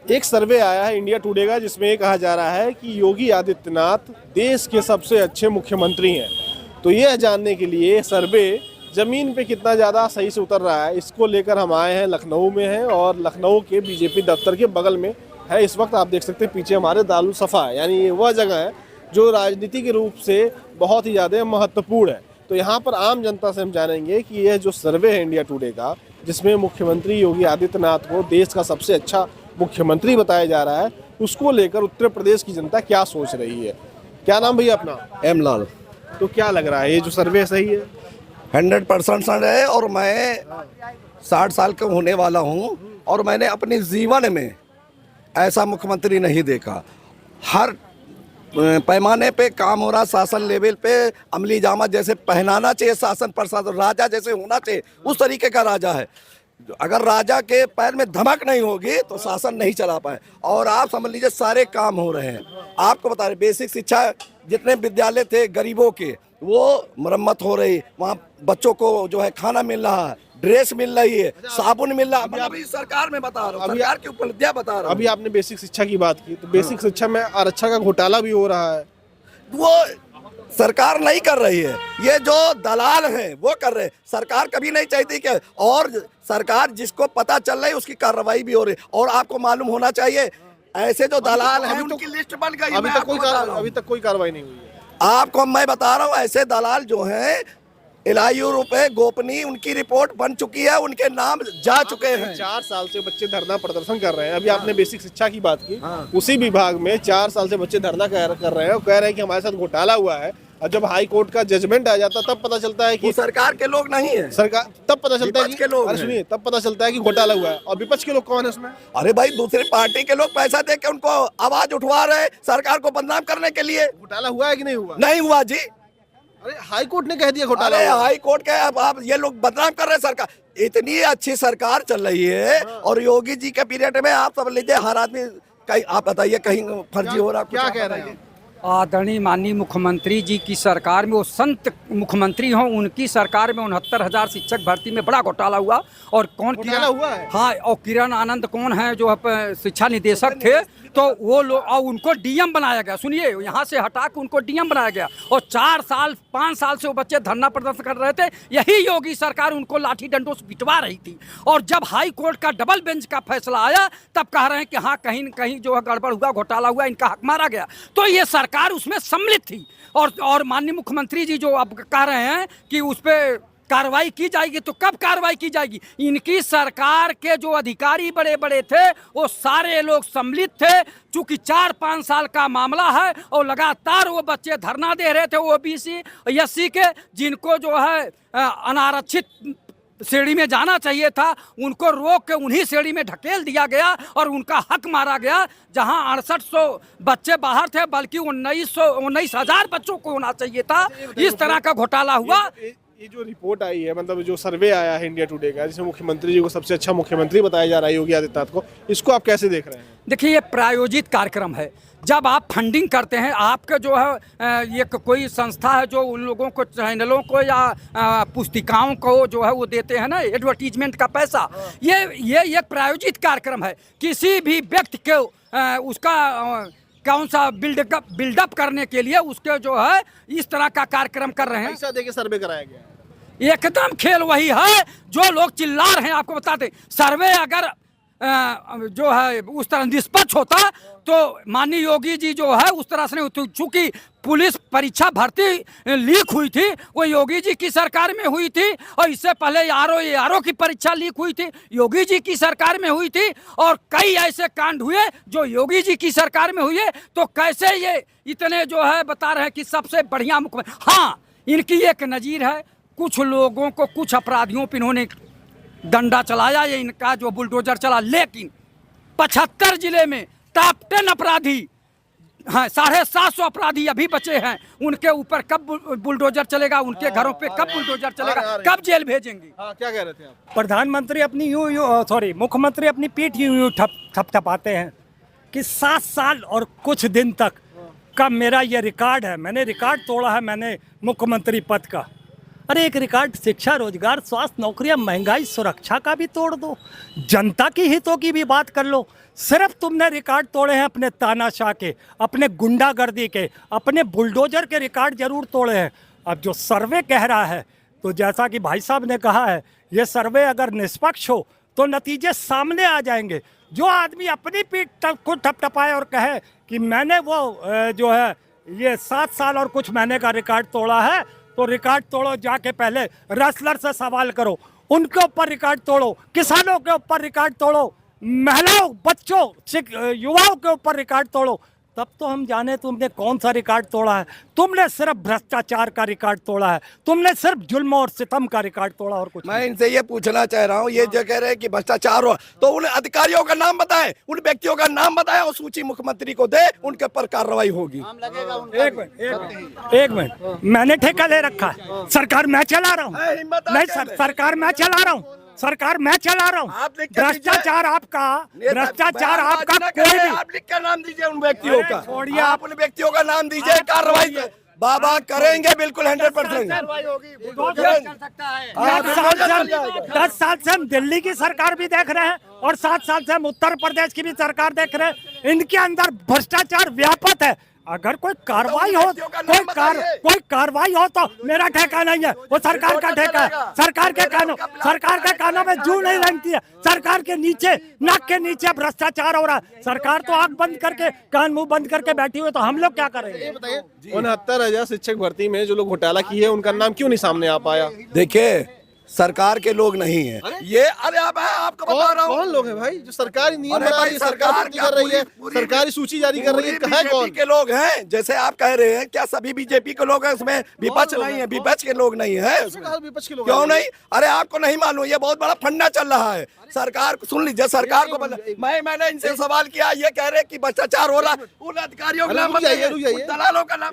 एक सर्वे आया है इंडिया टुडे का, जिसमें ये कहा जा रहा है कि योगी आदित्यनाथ देश के सबसे अच्छे मुख्यमंत्री हैं। तो ये जानने के लिए सर्वे ज़मीन पे कितना ज़्यादा सही से उतर रहा है, इसको लेकर हम आए हैं। लखनऊ में हैं और लखनऊ के बीजेपी दफ्तर के बगल में है इस वक्त। आप देख सकते हैं पीछे हमारे दारुल सफ़ा है, यानी ये वह जगह है जो राजनीति के रूप से बहुत ही ज़्यादा महत्वपूर्ण है। तो यहाँ पर आम जनता से हम जानेंगे कि यह जो सर्वे है इंडिया टुडे का, जिसमें मुख्यमंत्री योगी आदित्यनाथ को देश का सबसे अच्छा मुख्यमंत्री बताया जा रहा है, उसको लेकर उत्तर प्रदेश की जनता क्या सोच रही है। क्या नाम भैया अपना? एम लाल। तो क्या लग रहा है ये जो सर्वे सही है? 100% है। और मैं 60 साल का होने वाला हूँ और मैंने अपने जीवन में ऐसा मुख्यमंत्री नहीं देखा। हर पैमाने पे काम हो रहा, शासन लेवल पे अमली जामा जैसे पहनाना चाहिए शासन प्रशासन, राजा जैसे होना चाहिए उस तरीके का राजा है। अगर राजा के पैर में धमक नहीं होगी तो शासन नहीं चला पाए। और आप समझ लीजिए सारे काम हो रहे हैं। आपको बता रहे बेसिक शिक्षा, जितने विद्यालय थे गरीबों के वो मरम्मत हो रही, वहाँ बच्चों को जो है खाना मिल रहा है, ड्रेस मिल रही है, साबुन मिल रहा है। अभी सरकार में बता रहा हूँ, सरकार की उपलब्धियां बता रहा हूँ। अभी आपने बेसिक शिक्षा की बात की, तो बेसिक शिक्षा में आरक्षण का घोटाला भी हो रहा है। वो सरकार नहीं कर रही है, ये जो दलाल हैं वो कर रहे हैं। सरकार कभी नहीं चाहती कि, और सरकार जिसको पता चल रही है उसकी कार्रवाई भी हो रही है। और आपको मालूम होना चाहिए ऐसे जो दलाल हैं उनकी लिस्ट बन गई। अभी तक कोई कार्रवाई नहीं हुई है। आपको मैं बता रहा हूँ ऐसे दलाल जो हैं इलाइयों रुपए गोपनीय, उनकी रिपोर्ट बन चुकी है, उनके नाम जा चुके हैं। 4 साल से बच्चे धरना प्रदर्शन कर रहे हैं। अभी आपने बेसिक शिक्षा की बात की, उसी विभाग में 4 साल से बच्चे धरना कर रहे हैं और कह रहे हैं कि हमारे साथ घोटाला हुआ है। और जब हाई कोर्ट का जजमेंट आ जाता तब पता चलता है कि सरकार के लोग नहीं है, सरकार तब पता चलता है के लोग, अरे सुनिए, तब पता चलता है कि घोटाला हुआ है। और विपक्ष के लोग कौन है उसमें? अरे भाई दूसरी पार्टी के लोग पैसा दे के उनको आवाज उठवा रहे सरकार को बदनाम करने के लिए। घोटाला हुआ है कि नहीं हुआ? नहीं हुआ जी। अरे हाई कोर्ट ने कह दिया घोटाला। अरे हाई कोर्ट के अब आप ये लोग बदनाम कर रहे हैं सरकार। इतनी अच्छी सरकार चल रही है और योगी जी के पीरियड में आप सब लीजिए हर आदमी कहीं, आप बताइए कहीं फर्जी हो रहा? क्या कह रहे हैं? आदरणीय माननीय मुख्यमंत्री जी की सरकार में, वो संत मुख्यमंत्री हों, उनकी सरकार में 69,000 शिक्षक भर्ती में बड़ा घोटाला हुआ। और कौन घोटाला हुआ है? हाँ, और किरण आनंद कौन है जो शिक्षा निदेशक थे, तो वो लोग, और उनको डीएम बनाया गया। सुनिए, यहाँ से हटा के उनको डीएम बनाया गया। और 4 साल 5 साल से वो बच्चे धरना प्रदर्शन कर रहे थे, यही योगी सरकार उनको लाठी डंडों से पिटवा रही थी। और जब हाई कोर्ट का डबल बेंच का फैसला आया तब कह रहे हैं कि हाँ कहीं न कहीं जो है गड़बड़ हुआ, घोटाला हुआ, इनका हक मारा गया। तो ये सरकार उसमें सम्मिलित थी। और माननीय मुख्यमंत्री जी जो अब कह रहे हैं कि उस पर कार्रवाई की जाएगी, तो कब कार्रवाई की जाएगी? इनकी सरकार के जो अधिकारी बड़े बड़े थे वो सारे लोग सम्मिलित थे। चूंकि 4-5 साल का मामला है और लगातार वो बच्चे धरना दे रहे थे ओबीसी एससी के, जिनको जो है अनारक्षित श्रेणी में जाना चाहिए था, उनको रोक के उन्हीं श्रेणी में ढकेल दिया गया और उनका हक मारा गया। जहां 6800 बच्चे बाहर थे, बल्कि 19,000 बच्चों को होना चाहिए था। इस तरह का घोटाला हुआ। ये जो रिपोर्ट आई है, मतलब जो सर्वे आया है इंडिया टुडे का, जिसमें मुख्यमंत्री जी को सबसे अच्छा मुख्यमंत्री बताया जा रहा है योगी आदित्यनाथ को, इसको आप कैसे देख रहे हैं? देखिए, ये प्रायोजित कार्यक्रम है। जब आप फंडिंग करते हैं, आपका जो है ये कोई संस्था है जो उन लोगों को, चैनलों को या पुस्तिकाओं को जो है वो देते हैं ना एडवर्टीजमेंट का पैसा, ये एक प्रायोजित कार्यक्रम है। किसी भी व्यक्ति को उसका कौन सा बिल्डअप करने के लिए उसके जो है इस तरह का कार्यक्रम कर रहे हैं। पैसा देके सर्वे कराया गया। एकदम खेल वही है जो लोग चिल्ला रहे हैं। आपको बताते, सर्वे अगर जो है उस तरह निष्पक्ष होता तो माननीय योगी जी जो है उस तरह से नहीं। चूंकि पुलिस परीक्षा भर्ती लीक हुई थी, वो योगी जी की सरकार में हुई थी। और इससे पहले आरओ की परीक्षा लीक हुई थी, योगी जी की सरकार में हुई थी। और कई ऐसे कांड हुए जो योगी जी की सरकार में हुए। तो कैसे ये इतने जो है बता रहे हैं कि सबसे बढ़िया मुख्यमंत्री। हाँ, इनकी एक नज़ीर है, कुछ लोगों को, कुछ अपराधियों पर इन्होंने डंडा चलाया, ये इनका जो बुलडोजर चला। लेकिन 75 जिले में टॉप 10 अपराधी, हाँ 750 अपराधी अभी बचे हैं। उनके ऊपर कब बुलडोजर चलेगा, उनके घरों पे कब बुलडोजर चलेगा, कब जेल भेजेंगे? क्या कह रहे थे आप? प्रधानमंत्री अपनी मुख्यमंत्री अपनी पीठ यूं थपथपाते हैं कि 7 साल और कुछ दिन तक का मेरा ये रिकॉर्ड है, मैंने रिकॉर्ड तोड़ा है, मैंने मुख्यमंत्री पद का। अरे एक रिकॉर्ड शिक्षा, रोजगार, स्वास्थ्य, नौकरियां, महंगाई, सुरक्षा का भी तोड़ दो, जनता के हितों की भी बात कर लो। सिर्फ तुमने रिकॉर्ड तोड़े हैं अपने तानाशाह के, अपने गुंडागर्दी के, अपने बुलडोजर के रिकॉर्ड जरूर तोड़े हैं। अब जो सर्वे कह रहा है, तो जैसा कि भाई साहब ने कहा है, ये सर्वे अगर निष्पक्ष हो तो नतीजे सामने आ जाएंगे। जो आदमी अपनी पीठ को ठपठपाए और कहे कि मैंने वो जो है ये 7 साल और कुछ महीने का रिकॉर्ड तोड़ा है, तो रिकॉर्ड तोड़ो, जाके पहले रेसलर से सवाल करो, उनके ऊपर रिकॉर्ड तोड़ो, किसानों के ऊपर रिकॉर्ड तोड़ो, महिलाओं, बच्चों, युवाओं के ऊपर रिकॉर्ड तोड़ो, तब तो हम जाने तुमने कौन सा रिकॉर्ड तोड़ा है। तुमने सिर्फ भ्रष्टाचार का रिकॉर्ड तोड़ा है, तुमने सिर्फ जुल्म और सितम का रिकॉर्ड तोड़ा और कुछ मैं इनसे ये पूछना चाह रहा हूँ, ये जो कह रहे हैं कि भ्रष्टाचार हो, तो उन अधिकारियों का नाम बताएं, उन व्यक्तियों का नाम बताएं और सूची मुख्यमंत्री को दे, उनके ऊपर कार्रवाई होगी। एक मिनट, मैंने ठेका ले रखा है, सरकार मैं चला रहा हूँ, नहीं सरकार मैं चला रहा हूँ, सरकार मैं चला रहा हूँ। भ्रष्टाचार आपका, भ्रष्टाचार आपका, कोई भी आप लिख कर नाम दीजिए उन व्यक्तियों का, छोड़िए, आप उन व्यक्तियों का नाम दीजिए, कार्रवाई बाबा करेंगे बिल्कुल 100%। 10 साल से हम दिल्ली की सरकार भी देख रहे हैं और 7 साल से हम उत्तर प्रदेश की भी सरकार देख रहे हैं। इनके अंदर भ्रष्टाचार व्यापक है। अगर कोई कार्रवाई हो, कोई कार्रवाई हो तो मेरा ठेका नहीं है, वो सरकार का ठेका है। सरकार के कानों में जू नहीं लगती है। सरकार के नीचे, नाक के नीचे भ्रष्टाचार हो रहा है। सरकार तो आंख बंद करके, कान मुंह बंद करके बैठी हुई, तो हम लोग क्या करेंगे? 69,000 शिक्षक भर्ती में जो लोग घोटाला किए हैं, उनका नाम क्यों नहीं सामने आ पाया? देखिए, सरकार के लोग नहीं है ये। अरे अब आपको बता रहा हूँ, कौन लोग हैं भाई जो सरकारी नियम बना रही है, सरकार कर रही है, सरकारी सूची जारी कर रही है? बीजेपी के लोग हैं, जैसे आप कह रहे हैं, क्या सभी बीजेपी के लोग हैं उसमें? विपक्ष नहीं है, विपक्ष के लोग नहीं है। विपक्ष के लोग क्यों नहीं? अरे आपको नहीं मालूम, ये बहुत बड़ा फंडा चल रहा है। सरकार को सुन लीजिए, सरकार को मैंने इनसे सवाल किया, ये कह रहे कि भ्रष्टाचार हो रहा, उन अधिकारियों का नाम बताइए, दलालों का नाम